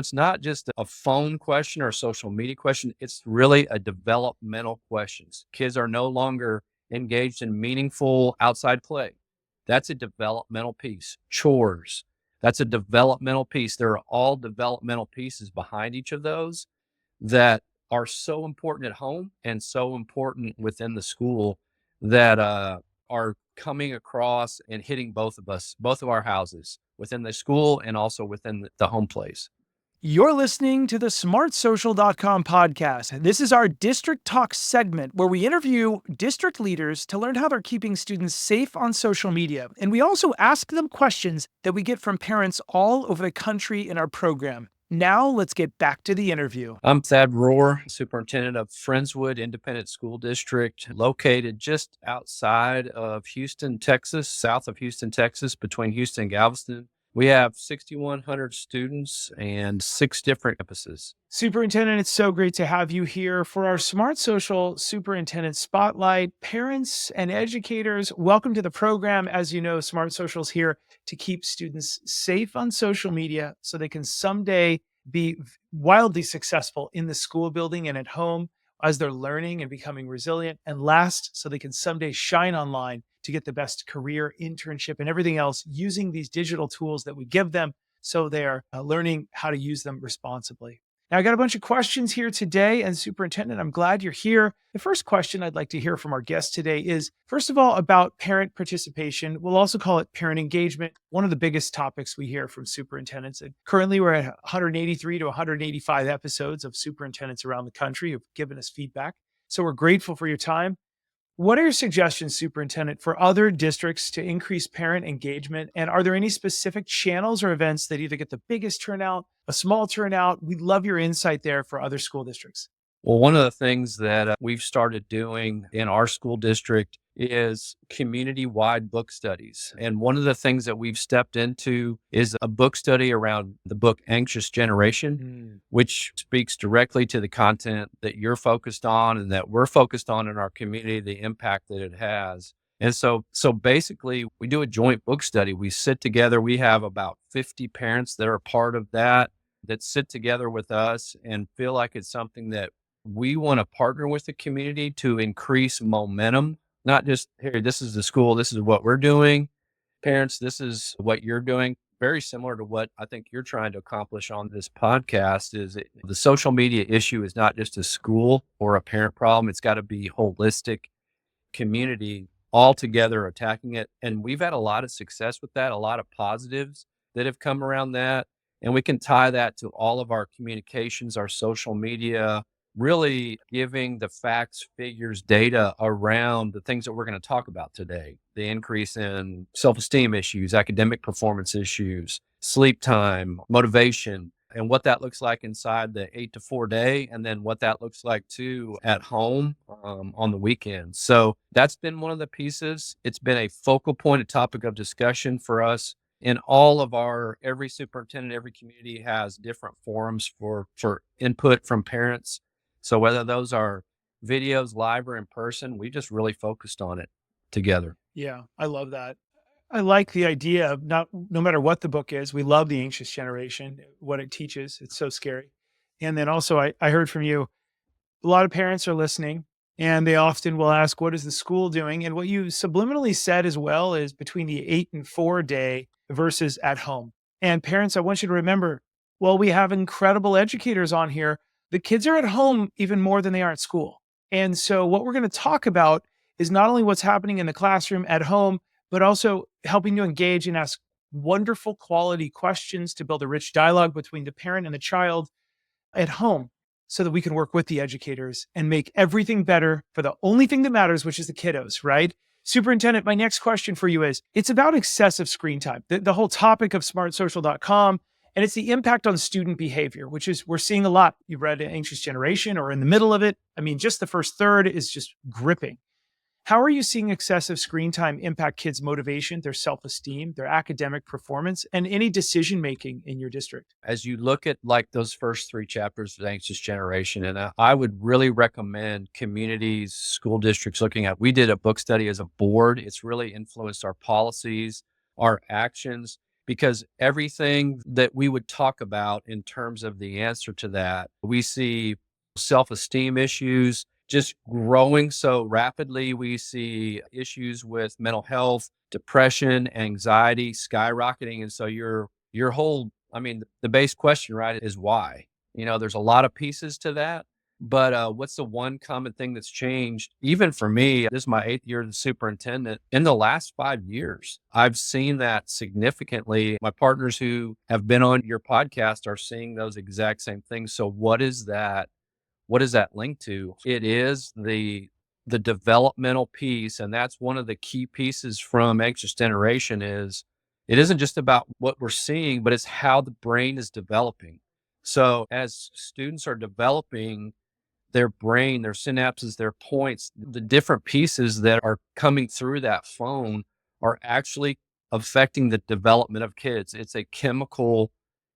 It's not just a phone question or a social media question. It's really a developmental questions. Kids are no longer engaged in meaningful outside play. That's a developmental piece. Chores. That's a developmental piece. There are all developmental pieces behind each of those that are so important at home and so important within the school that are coming across and hitting both of us, both of our houses within the school and also within the home place. You're listening to the smartsocial.com podcast. This is our District Talk segment where we interview district leaders to learn how they're keeping students safe on social media. And we also ask them questions that we get from parents all over the country in our program. Now, let's get back to the interview. I'm Thad Roher, Superintendent of Friendswood Independent School District, located just outside of Houston, Texas, south of Houston, Texas, between Houston and Galveston. We have 6,100 students and 6 different campuses. Superintendent, it's so great to have you here for our Smart Social Superintendent Spotlight. Parents and educators, welcome to the program. As you know, Smart Social is here to keep students safe on social media so they can someday be wildly successful in the school building and at home as they're learning and becoming resilient. And last, so they can someday shine online to get the best career, internship, and everything else using these digital tools that we give them so they're learning how to use them responsibly. Now, I got a bunch of questions here today, and Superintendent, I'm glad you're here. The first question I'd like to hear from our guest today is, first of all, about parent participation. We'll also call it parent engagement, one of the biggest topics we hear from superintendents. And currently, we're at 183 to 185 episodes of superintendents around the country who've given us feedback. So we're grateful for your time. What are your suggestions, Superintendent, for other districts to increase parent engagement? And are there any specific channels or events that either get the biggest turnout, a small turnout? We'd love your insight there for other school districts. Well, one of the things that we've started doing in our school district is community-wide book studies. And one of the things that we've stepped into is a book study around the book Anxious Generation, which speaks directly to the content that you're focused on and that we're focused on in our community, the impact that it has. And so basically, we do a joint book study. We sit together. We have about 50 parents that are part of that sit together with us and feel like it's something that we want to partner with the community to increase momentum, not just, here, this is the school, this is what we're doing. Parents, this is what you're doing. Very similar to what I think you're trying to accomplish on this podcast is the social media issue is not just a school or a parent problem. It's got to be holistic community all together attacking it. And we've had a lot of success with that, a lot of positives that have come around that. And we can tie that to all of our communications, our social media, really giving the facts, figures, data around the things that we're going to talk about today. The increase in self-esteem issues, academic performance issues, sleep time, motivation, and what that looks like inside the 8 to 4 day, and then what that looks like too at home on the weekend. So that's been one of the pieces. It's been a focal point, a topic of discussion for us. In all of every superintendent, every community has different forums for input from parents. So whether those are videos, live or in person, we just really focused on it together. Yeah, I love that. I like the idea of no matter what the book is, we love the anxious generation, what it teaches. It's so scary. And then also I heard from you, a lot of parents are listening and they often will ask, what is the school doing? And what you subliminally said as well is between the 8 and 4 day versus at home. And parents, I want you to remember, well, we have incredible educators on here. The kids are at home even more than they are at school. And so what we're going to talk about is not only what's happening in the classroom at home, but also helping to engage and ask wonderful quality questions to build a rich dialogue between the parent and the child at home so that we can work with the educators and make everything better for the only thing that matters, which is the kiddos, right? Superintendent, my next question for you is, it's about excessive screen time, the whole topic of smartsocial.com, and it's the impact on student behavior, which is, we're seeing a lot. You read Anxious Generation or in the middle of it. I mean, just the first third is just gripping. How are you seeing excessive screen time impact kids' motivation, their self-esteem, their academic performance, and any decision-making in your district? As you look at like those first 3 chapters of Anxious Generation, and I would really recommend communities, school districts looking at, we did a book study as a board. It's really influenced our policies, our actions. because everything that we would talk about in terms of the answer to that, we see self-esteem issues just growing so rapidly. We see issues with mental health, depression, anxiety skyrocketing. And so your whole, I mean, the base question, right, is why? There's a lot of pieces to that. But what's the one common thing that's changed? Even for me, this is my 8th year as the superintendent. In the last 5 years, I've seen that significantly. My partners who have been on your podcast are seeing those exact same things. So what is that? What is that linked to? It is the developmental piece, and that's one of the key pieces from anxious generation. Is it isn't just about what we're seeing, but it's how the brain is developing. So as students are developing their brain, their synapses, their points, the different pieces that are coming through that phone are actually affecting the development of kids. It's a chemical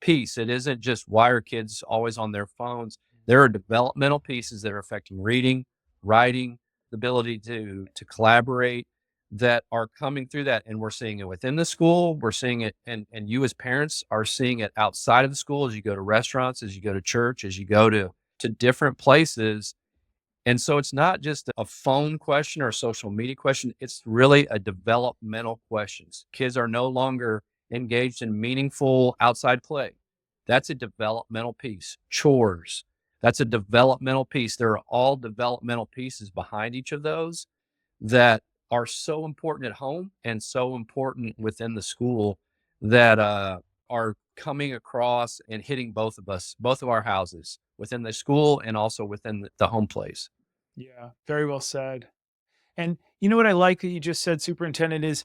piece. It isn't just why are kids always on their phones. There are developmental pieces that are affecting reading, writing, the ability to collaborate, that are coming through that. And we're seeing it within the school. We're seeing it, and you as parents are seeing it outside of the school as you go to restaurants, as you go to church, as you go to different places. And so it's not just a phone question or a social media question. It's really a developmental question. Kids are no longer engaged in meaningful outside play. That's a developmental piece. Chores, that's a developmental piece. There are all developmental pieces behind each of those that are so important at home and so important within the school that are coming across and hitting both of us, both of our houses, within the school and also within the home place. Yeah, very well said. And you know what I like that you just said, Superintendent, is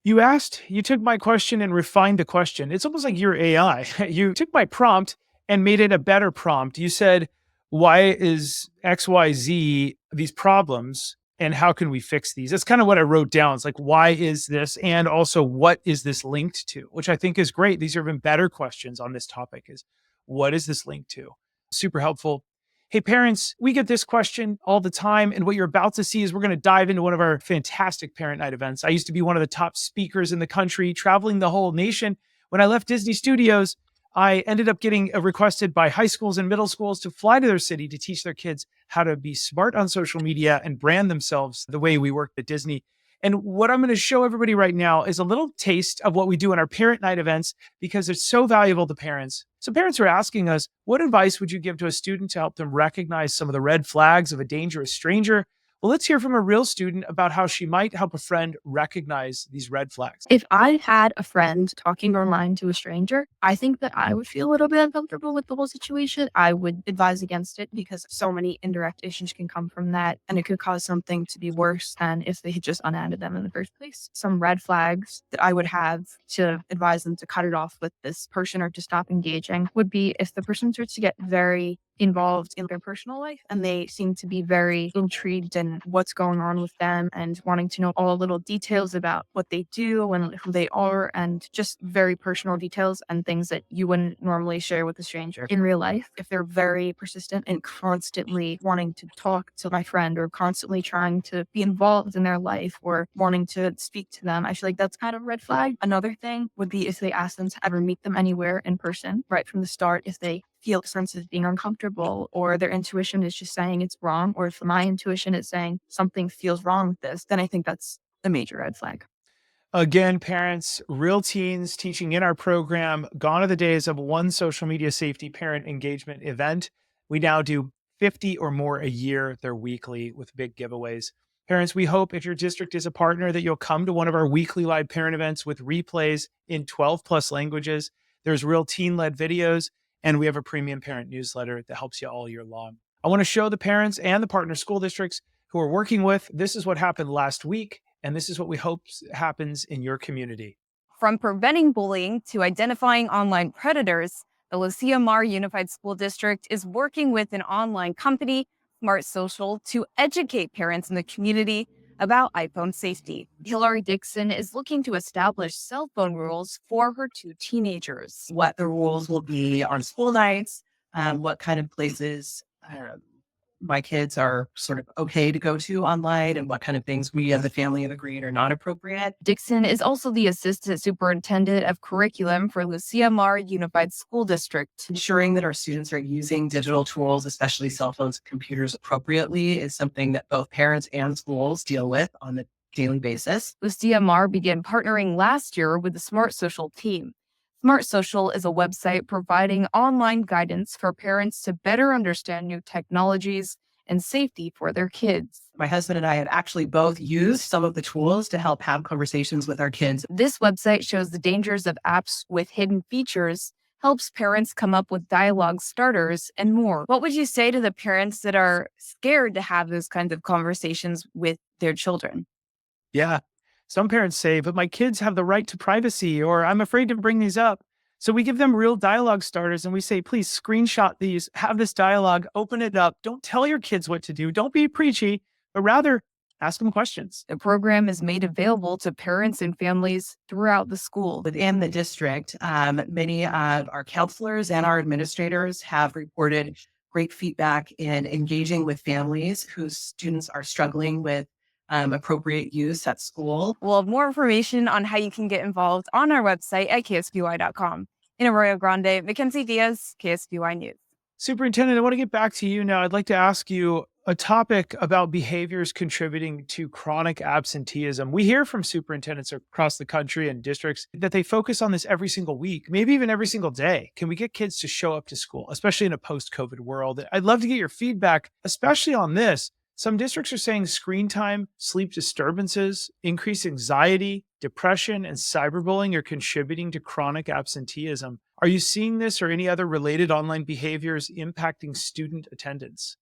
you took my question and refined the question. It's almost like you're AI. You took my prompt and made it a better prompt. You said, why is XYZ these problems and how can we fix these? That's kind of what I wrote down. It's like, why is this? And also, what is this linked to? Which I think is great. These are even better questions on this topic is what is this linked to? Super helpful. Hey, parents, we get this question all the time. And what you're about to see is we're going to dive into one of our fantastic parent night events. I used to be one of the top speakers in the country, traveling the whole nation. When I left Disney Studios, I ended up getting requested by high schools and middle schools to fly to their city to teach their kids how to be smart on social media and brand themselves the way we worked at Disney. And what I'm going to show everybody right now is a little taste of what we do in our parent night events because it's so valuable to parents. So parents are asking us, what advice would you give to a student to help them recognize some of the red flags of a dangerous stranger? Well, let's hear from a real student about how she might help a friend recognize these red flags. If I had a friend talking online to a stranger, I think that I would feel a little bit uncomfortable with the whole situation. I would advise against it because so many indirect issues can come from that, and it could cause something to be worse than if they had just unadded them in the first place. Some red flags that I would have to advise them to cut it off with this person or to stop engaging would be if the person starts to get very involved in their personal life and they seem to be very intrigued in what's going on with them and wanting to know all the little details about what they do and who they are and just very personal details and things that you wouldn't normally share with a stranger in real life. If they're very persistent and constantly wanting to talk to my friend or constantly trying to be involved in their life or wanting to speak to them, I feel like that's kind of a red flag. Another thing would be if they ask them to ever meet them anywhere in person right from the start, if they feel a sense of being uncomfortable or their intuition is just saying it's wrong, or if my intuition is saying something feels wrong with this, then I think that's a major red flag. Again, parents, real teens teaching in our program, gone are the days of one social media safety parent engagement event. We now do 50 or more a year. They're weekly with big giveaways. Parents, we hope if your district is a partner that you'll come to one of our weekly live parent events with replays in 12 plus languages. There's real teen-led videos, and we have a premium parent newsletter that helps you all year long. I want to show the parents and the partner school districts who we're working with, this is what happened last week, and this is what we hope happens in your community. From preventing bullying to identifying online predators, the Lucia Mar Unified School District is working with an online company, Smart Social, to educate parents in the community about iPhone safety. Hillary Dixon is looking to establish cell phone rules for her two teenagers. What the rules will be on school nights, what kind of places my kids are sort of okay to go to online and what kind of things we as a family have agreed are not appropriate. Dixon is also the Assistant Superintendent of Curriculum for Lucia Mar Unified School District. Ensuring that our students are using digital tools, especially cell phones and computers, appropriately is something that both parents and schools deal with on a daily basis. Lucia Mar began partnering last year with the Smart Social team. Smart Social is a website providing online guidance for parents to better understand new technologies and safety for their kids. My husband and I have actually both used some of the tools to help have conversations with our kids. This website shows the dangers of apps with hidden features, helps parents come up with dialogue starters, and more. What would you say to the parents that are scared to have those kinds of conversations with their children? Yeah. Some parents say, but my kids have the right to privacy, or I'm afraid to bring these up. So we give them real dialogue starters and we say, please screenshot these, have this dialogue, open it up. Don't tell your kids what to do. Don't be preachy, but rather ask them questions. The program is made available to parents and families throughout the school. Within the district, many of our counselors and our administrators have reported great feedback in engaging with families whose students are struggling with appropriate use at school. We'll have more information on how you can get involved on our website at ksby.com. In Arroyo Grande, Mackenzie Diaz, KSBY News. Superintendent, I want to get back to you now. I'd like to ask you a topic about behaviors contributing to chronic absenteeism. We hear from superintendents across the country and districts that they focus on this every single week, maybe even every single day. Can we get kids to show up to school, especially in a post-COVID world? I'd love to get your feedback, especially on this. Some districts are saying screen time, sleep disturbances, increased anxiety, depression, and cyberbullying are contributing to chronic absenteeism. Are you seeing this or any other related online behaviors impacting student attendance?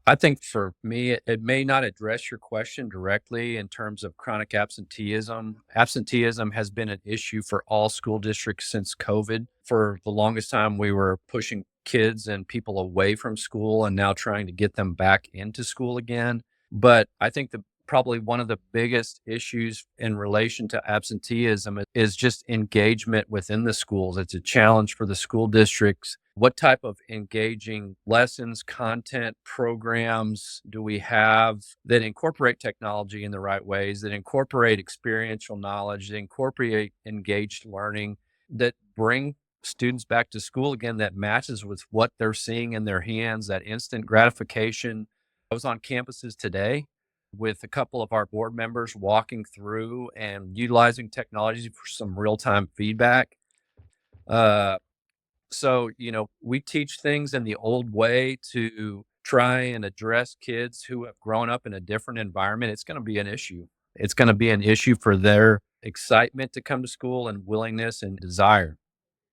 I think for me, it may not address your question directly in terms of chronic absenteeism. Absenteeism has been an issue for all school districts since COVID. For the longest time, we were pushing kids and people away from school and now trying to get them back into school again. But I think probably one of the biggest issues in relation to absenteeism is just engagement within the schools. It's a challenge for the school districts. What type of engaging lessons, content, programs do we have that incorporate technology in the right ways, that incorporate experiential knowledge, that incorporate engaged learning, that bring students back to school again, that matches with what they're seeing in their hands, that instant gratification? I was on campuses today with a couple of our board members walking through and utilizing technology for some real-time feedback. So, we teach things in the old way to try and address kids who have grown up in a different environment. It's going to be an issue. It's going to be an issue for their excitement to come to school and willingness and desire.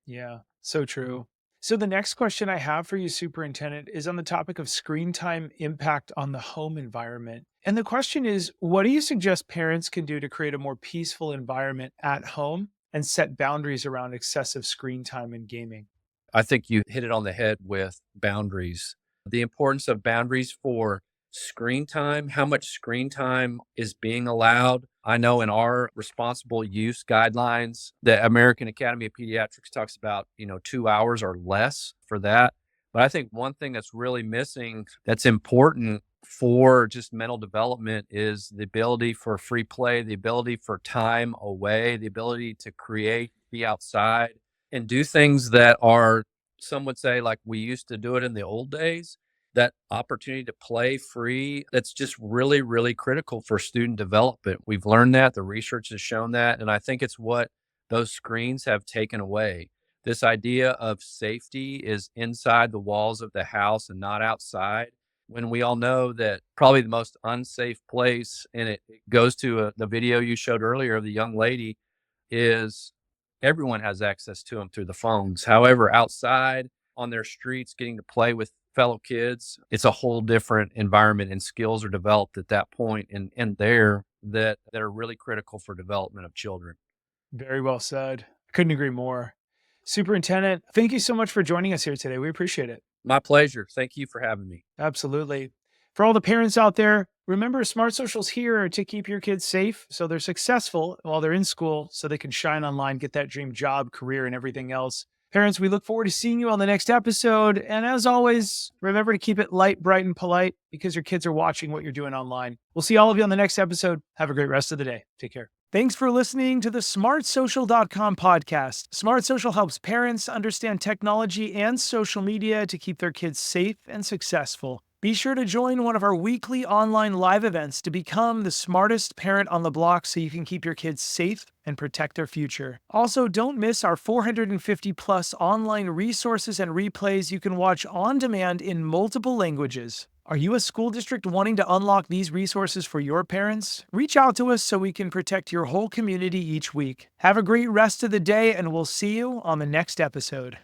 Yeah, so true. So the next question I have for you, Superintendent, is on the topic of screen time impact on the home environment. And the question is, what do you suggest parents can do to create a more peaceful environment at home and set boundaries around excessive screen time and gaming? I think you hit it on the head with boundaries. The importance of boundaries for screen time, how much screen time is being allowed. I know in our responsible use guidelines, the American Academy of Pediatrics talks about, 2 hours or less for that. But I think one thing that's really missing that's important for just mental development is the ability for free play, the ability for time away, the ability to create, be outside, and do things that are, some would say, like we used to do it in the old days. That opportunity to play free, that's just really, really critical for student development. We've learned that, the research has shown that, and I think it's what those screens have taken away. This idea of safety is inside the walls of the house and not outside, when we all know that probably the most unsafe place, and it goes to the video you showed earlier of the young lady, is everyone has access to them through the phones. However, outside on their streets, getting to play with fellow kids, it's a whole different environment, and skills are developed at that point and there that are really critical for development of children. Very well said. Couldn't agree more. Superintendent, thank you so much for joining us here today. We appreciate it. My pleasure. Thank you for having me. Absolutely. For all the parents out there, remember Smart Social's here to keep your kids safe so they're successful while they're in school, so they can shine online, get that dream job, career, and everything else. Parents, we look forward to seeing you on the next episode. And as always, remember to keep it light, bright, and polite because your kids are watching what you're doing online. We'll see all of you on the next episode. Have a great rest of the day. Take care. Thanks for listening to the smartsocial.com podcast. Smart Social helps parents understand technology and social media to keep their kids safe and successful. Be sure to join one of our weekly online live events to become the smartest parent on the block so you can keep your kids safe and protect their future. Also, don't miss our 450 plus online resources and replays you can watch on demand in multiple languages. Are you a school district wanting to unlock these resources for your parents? Reach out to us so we can protect your whole community each week. Have a great rest of the day, and we'll see you on the next episode.